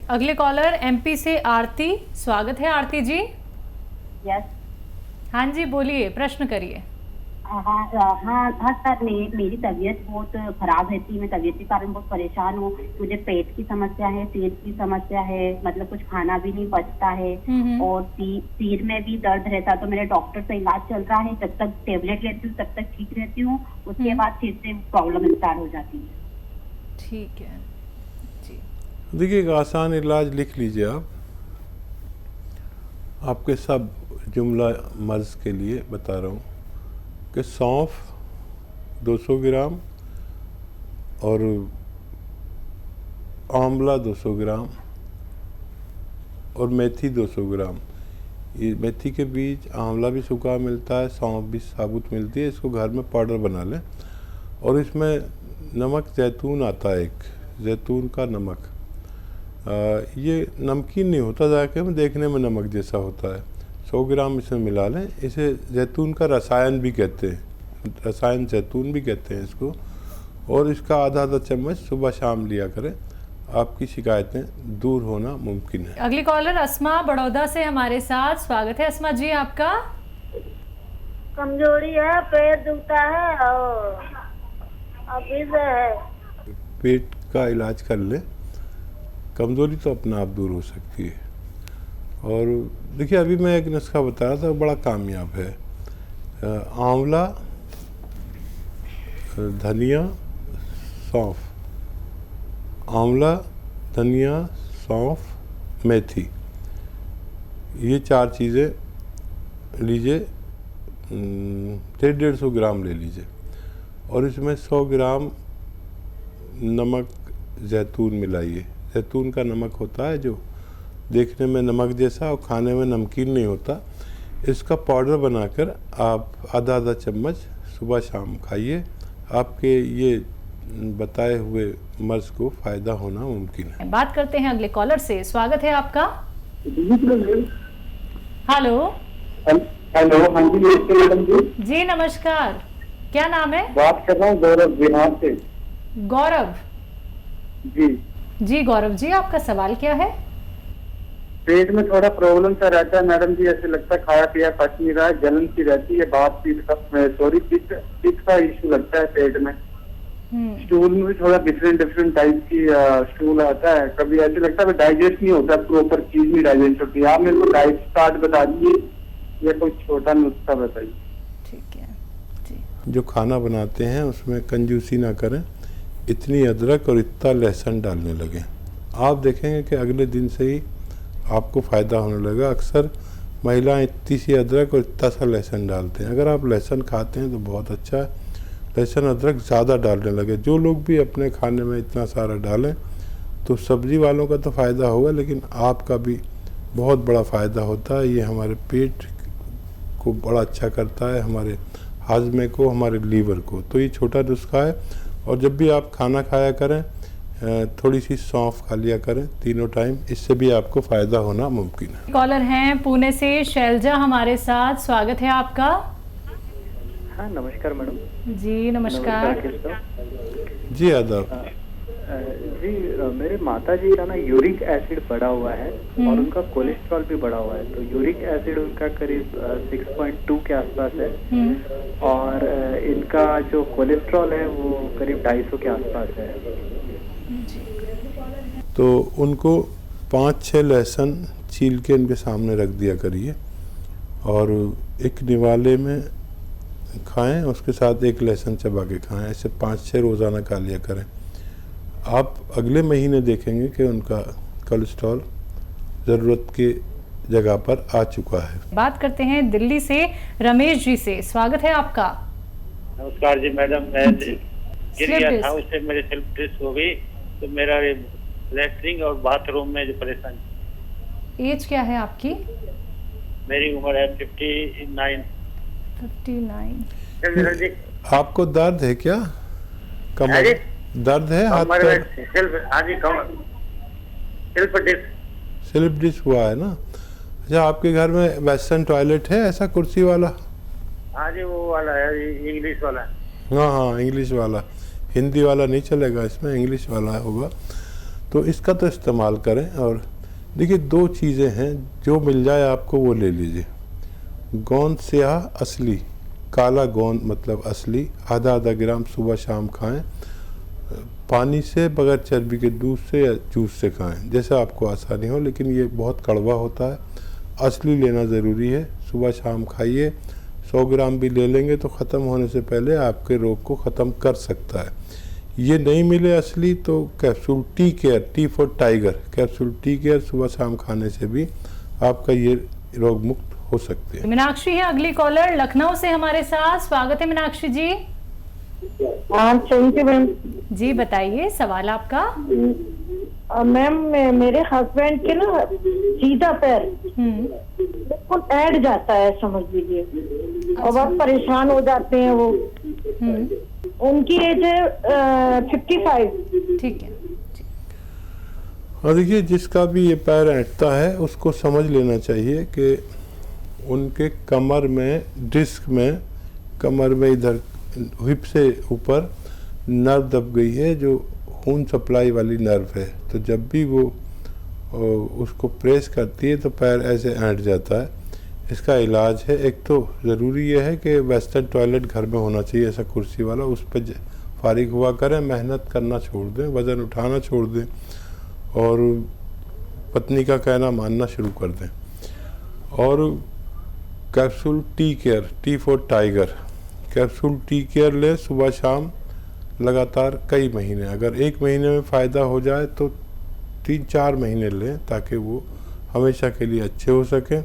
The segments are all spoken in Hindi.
अगले कॉलर एमपी से आरती, स्वागत है आरती जी। यस। हाँ जी बोलिए, प्रश्न करिए। हाँ हाँ सर, मेरी तबीयत बहुत खराब रहती है। मैं तबीयत के कारण बहुत परेशान हूँ। मुझे पेट की समस्या है, सिर की समस्या है, मतलब कुछ खाना भी नहीं पचता है और सिर में भी दर्द रहता है। तो मेरे डॉक्टर से इलाज चल रहा है। जब तक टेबलेट लेती हूँ तब तक ठीक रहती हूँ, उसके बाद फिर से प्रॉब्लम स्टार्ट हो जाती है। ठीक है जी। देखिए, एक आसान इलाज लिख लीजिए आप। आपके सब जुमला मर्ज के लिए बता रहा हूँ कि सौंफ 200 ग्राम और आंवला 200 ग्राम और मेथी 200 ग्राम। ये मेथी के बीज, आंवला भी सूखा मिलता है, सौंफ भी साबुत मिलती है। इसको घर में पाउडर बना लें और इसमें नमक जैतून आता है, एक जैतून का नमक। ये नमकीन नहीं होता, जाके में देखने में नमक जैसा होता है। 100 ग्राम इसमें मिला लें। इसे जैतून का रसायन भी कहते हैं, रसायन जैतून भी कहते हैं इसको। और इसका आधा चम्मच सुबह शाम लिया करें, आपकी शिकायतें दूर होना मुमकिन है। अगली कॉलर अस्मा बड़ौदा से हमारे साथ, स्वागत है अस्मा जी आपका। कमजोरी है, पेट दुखता है और अभी है। पेट का इलाज कर लें, कमज़ोरी तो अपने आप दूर हो सकती है। और देखिए, अभी मैं एक नुस्खा बता रहा था, बड़ा कामयाब है। आंवला, धनिया, सौंफ। आंवला, धनिया, सौंफ, मेथी, ये 4 चीज़ें लीजिए। 150 ग्राम ले लीजिए और इसमें 100 ग्राम नमक जैतून मिलाइए। जैतून का नमक होता है जो देखने में नमक जैसा और खाने में नमकीन नहीं होता। इसका पाउडर बनाकर आप आधा चम्मच सुबह शाम खाइए। आपके ये बताए हुए मर्ज को फ़ायदा होना मुमकिन है। बात करते हैं अगले कॉलर से, स्वागत है आपका। हेलो। हेलो, हाँ जी नमस्ते मैडम जी। जी नमस्कार, क्या नाम है? बात कर रहा हूँ गौरव बिहार से। गौरव जी जी। गौरव जी, आपका सवाल क्या है? पेट में थोड़ा प्रॉब्लम सा रहता है मैडम जी। ऐसे लगता है खाया पिया पच नहीं रहा है, जलन सी रहती है, बात पीठ का इश्यू लगता है पेट में। स्टूल में भी थोड़ा डिफरेंट टाइप की स्टूल आता है। कभी ऐसे लगता है डाइजेस्ट नहीं होता, प्रॉपर चीज नहीं डाइजेस्ट होती। आप मेरे को डाइट चार्ट बता दीजिए या कोई छोटा नुस्खा बताइए। ठीक है जी। जो खाना बनाते हैं उसमें कंजूसी ना करें। इतनी अदरक और इतना लहसुन डालने लगे, आप देखेंगे कि अगले दिन से ही आपको फ़ायदा होने लगेगा। अक्सर महिलाएं इतनी सी अदरक और इतना सा लहसुन डालते हैं। अगर आप लहसुन खाते हैं तो बहुत अच्छा है, लहसुन अदरक ज़्यादा डालने लगे। जो लोग भी अपने खाने में इतना सारा डालें तो सब्ज़ी वालों का तो फ़ायदा होगा, लेकिन आपका भी बहुत बड़ा फ़ायदा होता है। ये हमारे पेट को बड़ा अच्छा करता है, हमारे हाजमे को, हमारे लीवर को। तो ये छोटा नुस्खा है। और जब भी आप खाना खाया करें, थोड़ी सी सौंफ खा लिया करें तीनों टाइम, इससे भी आपको फ़ायदा होना मुमकिन है। कॉलर हैं पुणे से शैलजा हमारे साथ, स्वागत है आपका। हाँ नमस्कार मैडम जी नमस्कार। जी आदाब। जी मेरे माता जी का ना यूरिक एसिड बढ़ा हुआ है और उनका कोलेस्ट्रॉल भी बढ़ा हुआ है। तो यूरिक एसिड उनका करीब 6.2 के आसपास है और इनका जो कोलेस्ट्रॉल है वो करीब 250 के आसपास है। तो उनको 5-6 लहसुन छील के इनके सामने रख दिया करिए और एक निवाले में खाएं, उसके साथ एक लहसुन चबा के खाएं। ऐसे 5-6 रोज़ाना खा लिया करें। आप अगले महीने देखेंगे कि उनका कोलेस्ट्रॉल ज़रूरत के जगह पर आ चुका है। बात करते हैं दिल्ली से रमेश जी से, स्वागत है आपका। नमस्कार जी मैडम, मैं गिर गया था, उससे मेरे स्लिप डिस्क हो गई। तो मेरा लेटरिन और बाथरूम में जो परेशानी। एज क्या है आपकी? मेरी उम्र है 59। आपको दर्द है क्या? कमर दर्द है? हाथ पैर? स्लिप डिस्क हुआ है ना? अच्छा, आपके घर में वेस्टर्न टॉयलेट है ऐसा कुर्सी वाला? हाँ जी, वो वाला है, इंग्लिश वाला। हाँ हाँ, इंग्लिश वाला। हिंदी वाला नहीं चलेगा इसमें, इंग्लिश वाला होगा। तो इसका तो इस्तेमाल करें। और देखिए 2 चीज़ें हैं, जो मिल जाए आपको वो ले लीजिए। गोंद स्याह असली, काला गोंद मतलब असली, आधा ग्राम सुबह शाम खाएं। पानी से, बगैर चर्बी के, दूध से या जूस से खाएं, जैसा आपको आसानी हो, लेकिन ये बहुत कड़वा होता है। असली लेना ज़रूरी है। सुबह शाम खाइए। 100 ग्राम भी ले लेंगे तो ख़त्म होने से पहले आपके रोग को ख़त्म कर सकता है। ये नहीं मिले असली तो capsule tea care, T for tiger, capsule tea care सुबह शाम खाने से भी आपका ये रोग मुक्त हो सकते हैं। मीनाक्षी है अगली कॉलर लखनऊ से हमारे साथ। स्वागत है मीनाक्षी जी। हाँ थैंक यू मैम। जी बताइए सवाल आपका। मैम मेरे हस्बैंड के ना सीधा पैर बिल्कुल ऐड जाता है, समझ लीजिए, और बहुत परेशान हो जाते हैं वो। उनकी एज है 55। ठीक है। और देखिए जिसका भी ये पैर ऐंठता है उसको समझ लेना चाहिए कि उनके कमर में, डिस्क में, कमर में इधर हिप से ऊपर नर्व दब गई है, जो खून सप्लाई वाली नर्व है। तो जब भी वो उसको प्रेस करती है तो पैर ऐसे ऐंठ जाता है। इसका इलाज है, एक तो ज़रूरी ये है कि वेस्टर्न टॉयलेट घर में होना चाहिए, ऐसा कुर्सी वाला, उस पर फारिग हुआ करें, मेहनत करना छोड़ दें, वज़न उठाना छोड़ दें और पत्नी का कहना मानना शुरू कर दें। और capsule tea care, T for tiger, capsule tea care लें सुबह शाम लगातार कई महीने। अगर 1 महीने में फ़ायदा हो जाए तो 3-4 महीने लें, ताकि वो हमेशा के लिए अच्छे हो सकें।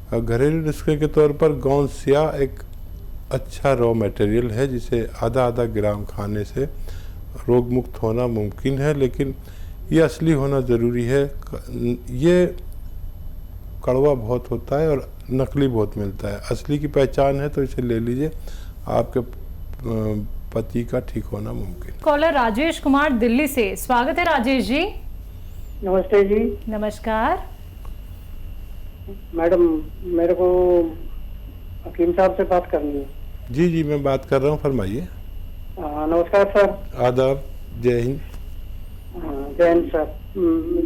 और घरेलू नुस्खे के तौर पर गोंद स्याह एक अच्छा रॉ मटेरियल है, जिसे आधा ग्राम खाने से रोग मुक्त होना मुमकिन है, लेकिन ये असली होना ज़रूरी है। ये कड़वा बहुत होता है और नकली बहुत मिलता है। असली की पहचान है तो इसे ले लीजिए, आपके पति का ठीक होना मुमकिन। कॉलर राजेश कुमार दिल्ली से। स्वागत है राजेश जी। नमस्ते जी। नमस्कार। मैडम मेरे को हकीम साहब से बात करनी है। जी मैं बात कर रहा हूँ, फरमाइए। नमस्कार सर। आदाब, जय हिंद। जय हिंद सर।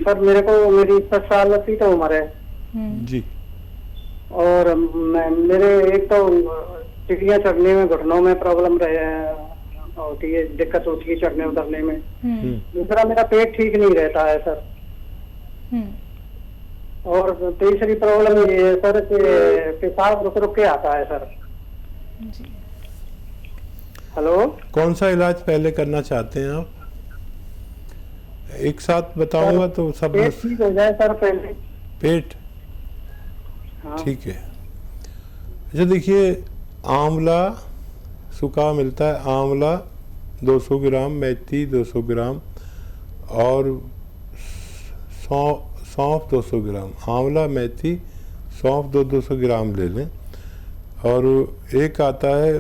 सर मेरे को, मेरी 60 साल की तो उम्र है जी, और मेरे एक तो सीढ़ियाँ चढ़ने में, घुटनों में प्रॉब्लम होती है, दिक्कत होती है चढ़ने उतरने में। दूसरा मेरा पेट ठीक नहीं रहता है सर। और तीसरी प्रॉब्लम ये है सर कि पेशाब रुक के आता है सर। हेलो, कौन सा इलाज पहले करना चाहते हैं आप? एक साथ बताऊंगा तो सब पेट ठीक हो जाए सर पहले। पेट हाँ। ठीक है। अच्छा देखिए, आंवला सूखा मिलता है, आंवला 200 ग्राम, मेथी 200 ग्राम और सौंफ 200 ग्राम। आंवला, मेथी, सौंफ 200 ग्राम ले लें। और एक आता है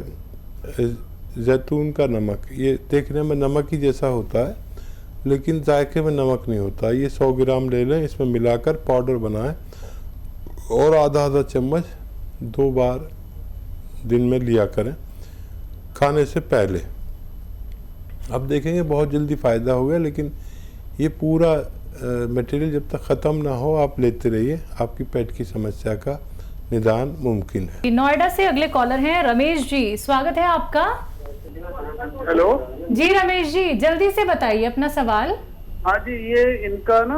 जैतून का नमक, ये देखने में नमक ही जैसा होता है लेकिन जायके में नमक नहीं होता। ये 100 ग्राम ले लें, इसमें मिलाकर पाउडर बनाएं और आधा चम्मच 2 बार दिन में लिया करें खाने से पहले। अब देखेंगे बहुत जल्दी फ़ायदा हो गया, लेकिन ये पूरा मटेरियल जब तक ख़त्म ना हो आप लेते रहिए, आपकी पेट की समस्या का निदान मुमकिन है। नोएडा से अगले कॉलर हैं रमेश जी। स्वागत है आपका। हेलो जी रमेश जी, जल्दी से बताइए अपना सवाल। हाँ जी, ये इनका ना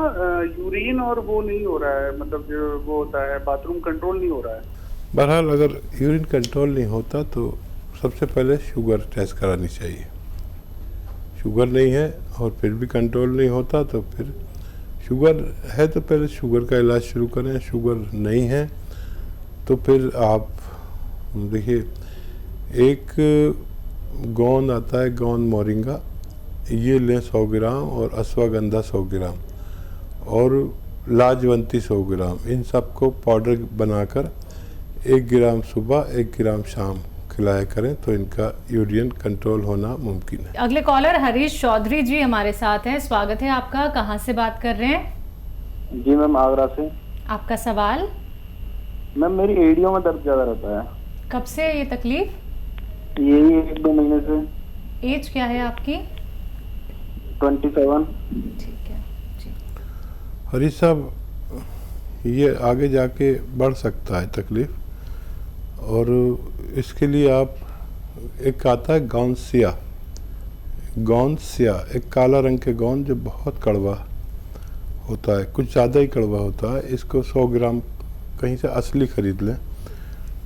यूरिन और वो नहीं हो रहा है, मतलब जो वो होता है बाथरूम कंट्रोल नहीं हो रहा है। बहरहाल अगर यूरिन कंट्रोल नहीं होता तो सबसे पहले शुगर टेस्ट करानी चाहिए। शुगर नहीं है और फिर भी कंट्रोल नहीं होता तो फिर शुगर है तो पहले शुगर का इलाज शुरू करें। शुगर नहीं है तो फिर आप देखिए, एक गोंद आता है, गोंद मोरिंगा, ये लें 100 ग्राम और अश्वगंधा 100 ग्राम और लाजवंती 100 ग्राम। इन सबको पाउडर बनाकर 1 ग्राम सुबह 1 ग्राम शाम खिलाया करें तो इनका यूरिन कंट्रोल होना मुमकिन है। अगले कॉलर हरीश चौधरी जी हमारे साथ हैं। स्वागत है आपका। कहाँ से बात कर रहे हैं? जी मैम, आगरा से। आपका सवाल? मैम मेरी एड़ियों में दर्द ज्यादा रहता है। कब से ये तकलीफ? यही 1-2 महीने से। एज क्या है आपकी? 27। ठीक है। फरीद साहब, ये आगे जाके बढ़ सकता है तकलीफ़, और इसके लिए आप, एक आता है गौनसिया, एक काला रंग के गोंद जो बहुत कड़वा होता है, कुछ ज़्यादा ही कड़वा होता है। इसको 100 ग्राम कहीं से असली ख़रीद लें।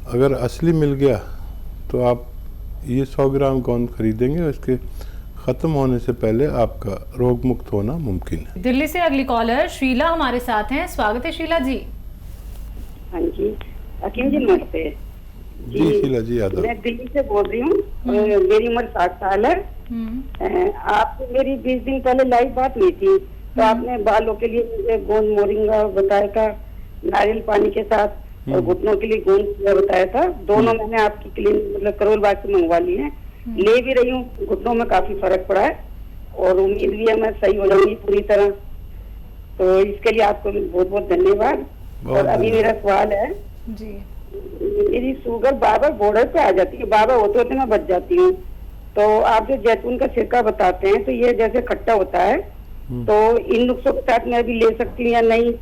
अगर असली मिल गया तो आप ये 100 ग्राम गोंद खरीदेंगे और इसके ख़त्म होने से पहले आपका रोग मुक्त होना मुमकिन है। दिल्ली से अगली कॉलर शीला हमारे साथ हैं। स्वागत है शीला जी। हाँ जी, हकीम जी नमस्ते। जी शीला जी, याद मैं दिल्ली से बोल रही हूँ। मेरी उम्र 60 साल है। आपसे मेरी 20 दिन पहले लाइव बात हुई थी, तो आपने बालों के लिए मुझे गोंद मोरिंगा बताया था, नारियल पानी के साथ, और घुटनों के लिए गोंद बताया था। दोनों मैंने आपकी क्लिनिक मतलब करोल बाग से मंगवा ली है, ले भी रही हूँ। घुटनों में काफी फर्क पड़ा है और उम्मीद भी है मैं सही हो जाऊंगी पूरी तरह। तो इसके लिए आपको बहुत बहुत धन्यवाद। और अभी मेरा सवाल है जी, मेरी शुगर बार बार बॉर्डर पे आ जाती है, बार बार होते होते मैं बच जाती हूँ। तो आप जो जैतून का सिरका बताते हैं, तो ये जैसे खट्टा होता है, तो इन नुस्खों के साथ मैं भी ले सकती हूँ या नहीं?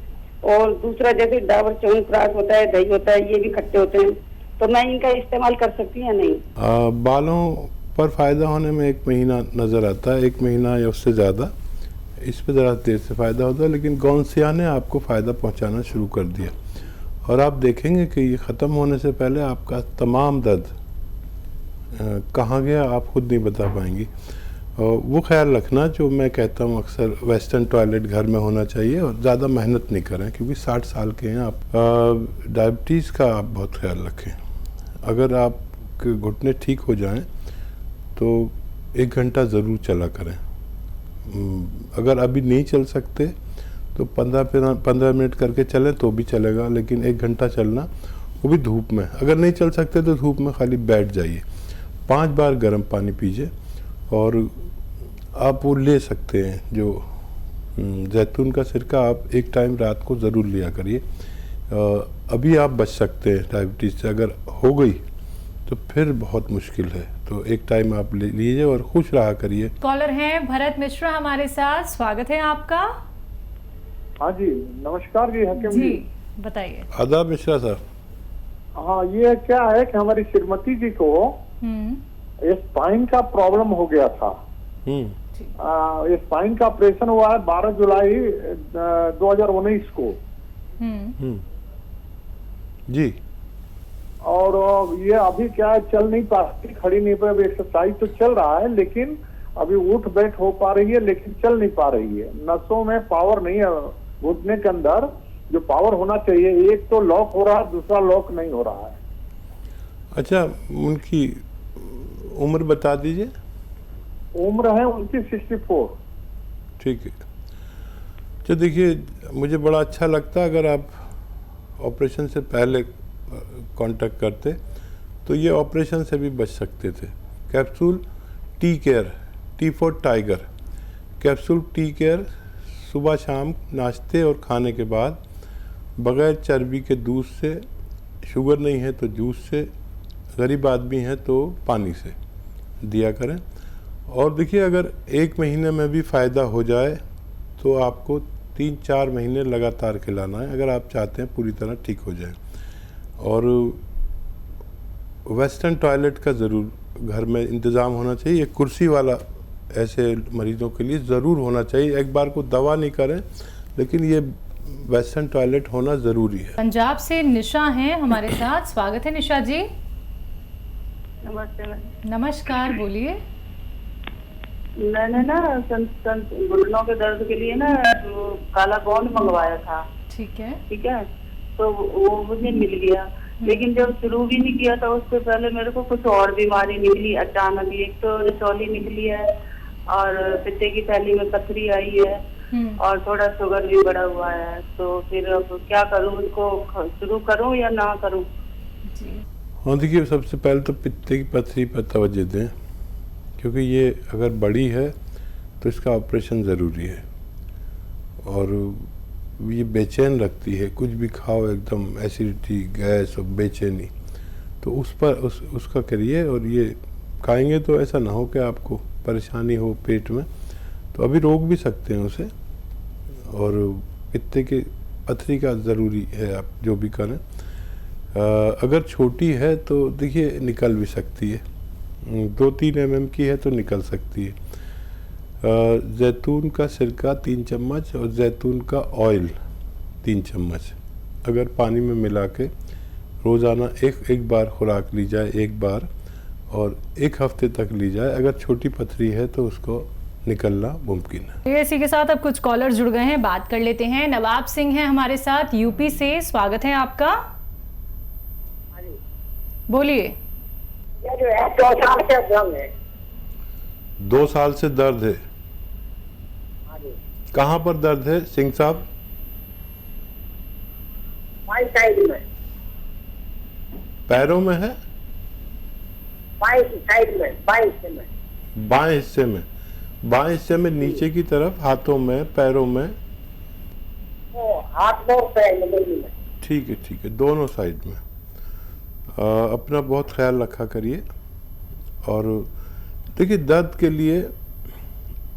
और दूसरा जैसे डाबर च्यवनप्राश होता है, दही होता है, ये भी खट्टे होते हैं, तो मैं इनका इस्तेमाल कर सकती हूँ या नहीं? बालों पर फ़ायदा होने में 1 महीना नज़र आता है, 1 महीना या उससे ज़्यादा। इस पर ज़रा देर से फ़ायदा होता है, लेकिन गौनसिया ने आपको फ़ायदा पहुंचाना शुरू कर दिया, और आप देखेंगे कि ये ख़त्म होने से पहले आपका तमाम दर्द कहाँ गया आप खुद नहीं बता पाएंगी। वो ख्याल रखना जो मैं कहता हूँ अक्सर, वेस्टर्न टॉयलेट घर में होना चाहिए, और ज़्यादा मेहनत नहीं करें, क्योंकि 60 साल के हैं आप। डायबिटीज़ का आप बहुत ख्याल रखें। अगर आपके घुटने ठीक हो जाएं तो 1 घंटा ज़रूर चला करें। अगर अभी नहीं चल सकते तो 15 मिनट करके चलें तो भी चलेगा, लेकिन 1 घंटा चलना, वो भी धूप में। अगर नहीं चल सकते तो धूप में खाली बैठ जाइए। 5 बार गर्म पानी पीजिए, और आप वो ले सकते हैं जो जैतून का सिरका, आप एक टाइम रात को ज़रूर लिया करिए। अभी आप बच सकते हैं डायबिटीज़ से। अगर हो गई तो फिर बहुत मुश्किल है, तो एक टाइम आप ले लीजिए और खुश रहा करिए। कॉलर हैं भरत मिश्रा हमारे साथ। स्वागत है आपका। हाँ जी, नमस्कार जी हकीम जी, बताइए। आदाब मिश्रा साहब। हाँ, ये क्या है कि हमारी श्रीमती जी को स्पाइन का प्रॉब्लम हो गया था। स्पाइन का ऑपरेशन हुआ है 12 जुलाई 2019 को। जी। और ये अभी क्या है, चल नहीं पाती, खड़ी नहीं पाती। एक्सरसाइज तो चल रहा है, लेकिन अभी उठ बैठ हो पा रही है, लेकिन चल नहीं पा रही है। नसों में पावर नहीं है, घुटने के अंदर जो पावर होना चाहिए, एक तो लॉक हो रहा है, दूसरा लॉक नहीं हो रहा है। अच्छा, उनकी उम्र बता दीजिए। उम्र है उनकी 64। ठीक है। तो देखिए, मुझे बड़ा अच्छा लगता अगर आप ऑपरेशन से पहले कांटेक्ट करते, तो ये ऑपरेशन से भी बच सकते थे। Capsule tea care, T for tiger, capsule tea care सुबह शाम नाश्ते और खाने के बाद, बग़ैर चर्बी के दूध से, शुगर नहीं है तो जूस से, गरीब आदमी है तो पानी से दिया करें। और देखिए, अगर 1 महीने में भी फ़ायदा हो जाए तो आपको 3-4 महीने लगातार खिलाना है, अगर आप चाहते हैं पूरी तरह ठीक हो जाए। और वेस्टर्न टॉयलेट का ज़रूर घर में इंतज़ाम होना चाहिए। एक कुर्सी वाला ऐसे मरीज़ों के लिए ज़रूर होना चाहिए। एक बार को दवा नहीं करें, लेकिन ये वेस्टर्न टॉयलेट होना ज़रूरी है। पंजाब से निशा हैं हमारे साथ। स्वागत है निशा जी। नमस्ते। नमस्कार, बोलिए। मैंने ना घुटनों के दर्द के लिए ना काला गोंद मंगवाया था। ठीक है। ठीक है, तो वो मुझे मिल गया, लेकिन जब शुरू भी नहीं किया था उससे पहले मेरे को कुछ और बीमारी निकली अचानक। एक तो रसौली निकली है, और पित्ते की थैली में पथरी आई है, और थोड़ा शुगर भी बढ़ा हुआ है। तो फिर अब क्या करूं, उसको शुरू करूं या ना करूं? हाँ, देखिए, सबसे पहले तो पित्ते की पथरी पर तवज्जो दें, क्योंकि ये अगर बड़ी है तो इसका ऑपरेशन ज़रूरी है। और ये बेचैन रखती है, कुछ भी खाओ एकदम एसिडिटी, गैस और बेचैनी, तो उस पर उसका करिए। और ये खाएंगे तो ऐसा ना हो कि आपको परेशानी हो पेट में, तो अभी रोक भी सकते हैं उसे। और पित्ते के पथरी का ज़रूरी है, आप जो भी करें। अगर छोटी है तो देखिए निकल भी सकती है, 2-3 mm की है तो निकल सकती है। जैतून का सिरका 3 चम्मच और जैतून का ऑयल 3 चम्मच अगर पानी में मिला के रोज़ाना एक बार खुराक ली जाए, एक बार, और 1 हफ्ते तक ली जाए। अगर छोटी पथरी है तो उसको निकलना मुमकिन है। इसी के साथ अब कुछ कॉलर जुड़ गए हैं, बात कर लेते हैं। नवाब सिंह हैं हमारे साथ यूपी से, स्वागत है आपका, बोलिए। 2 साल से दर्द है। कहाँ पर दर्द है सिंह साहब? साइड में, पैरों में है? साइड में, बाएं हिस्से में। बाएं हिस्से में नीचे की तरफ, हाथों में, पैरों में? हाथ और पैर में। ठीक है, दोनों साइड में। अपना बहुत ख्याल रखा करिए। और देखिए, दर्द के लिए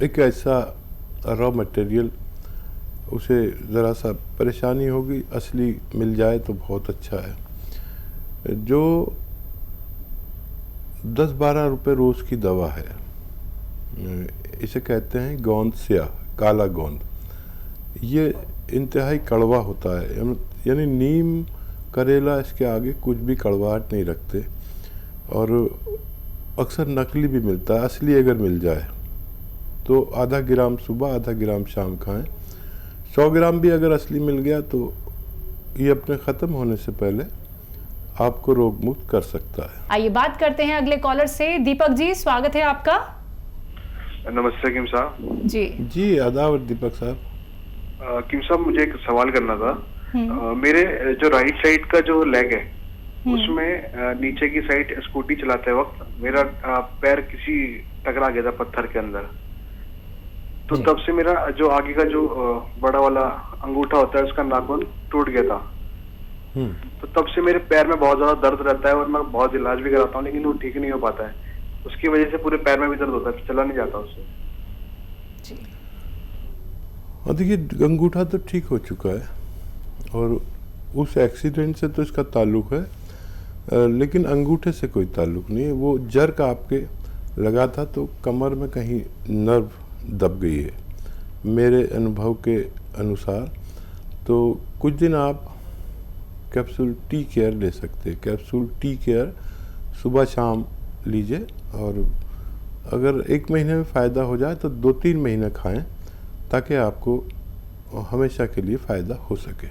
एक ऐसा रॉ मटेरियल, उसे ज़रा सा परेशानी होगी, असली मिल जाए तो बहुत अच्छा है। जो 10-12 रुपये रोज़ की दवा है, इसे कहते हैं गोंद स्याह, काला गोंद। ये इंतहाई कड़वा होता है, यानी नीम, करेला, इसके आगे कुछ भी कड़वाहट नहीं रखते। और अक्सर नकली भी मिलता है, असली अगर मिल जाए तो आधा ग्राम सुबह, आधा ग्राम शाम खाएं। 100 ग्राम भी अगर असली मिल गया तो ये अपने ख़त्म होने से पहले आपको रोग मुक्त कर सकता है। आइए बात करते हैं अगले कॉलर से। दीपक जी, स्वागत है आपका। नमस्ते किम साहब। जी आदाब दीपक साहब। किम साहब, मुझे एक सवाल करना था। मेरे जो राइट साइड का जो लेग है, उसमें नीचे की साइड स्कूटी चलाते वक्त मेरा पैर किसी टकरा गया था पत्थर के अंदर। तो तब से मेरा जो आगे का जो बड़ा वाला अंगूठा होता है, उसका नाखून टूट गया था। तो तब से मेरे पैर में बहुत ज्यादा दर्द रहता है और मैं बहुत इलाज भी कराता हूँ, लेकिन वो ठीक नहीं हो पाता है। उसकी वजह से पूरे पैर में भी दर्द होता है, चला नहीं जाता उससे। और देखिए, अंगूठा तो ठीक हो चुका है और उस एक्सीडेंट से तो इसका ताल्लुक है, लेकिन अंगूठे से कोई ताल्लुक नहीं है। वो जर्क आपके लगा था तो कमर में कहीं नर्व दब गई है, मेरे अनुभव के अनुसार। तो कुछ दिन आप कैप्सूल टी केयर ले सकते हैं। कैप्सूल टी केयर सुबह शाम लीजिए, और अगर 1 महीने में फ़ायदा हो जाए तो 2-3 महीने खाएं, ताकि आपको हमेशा के लिए फ़ायदा हो सके।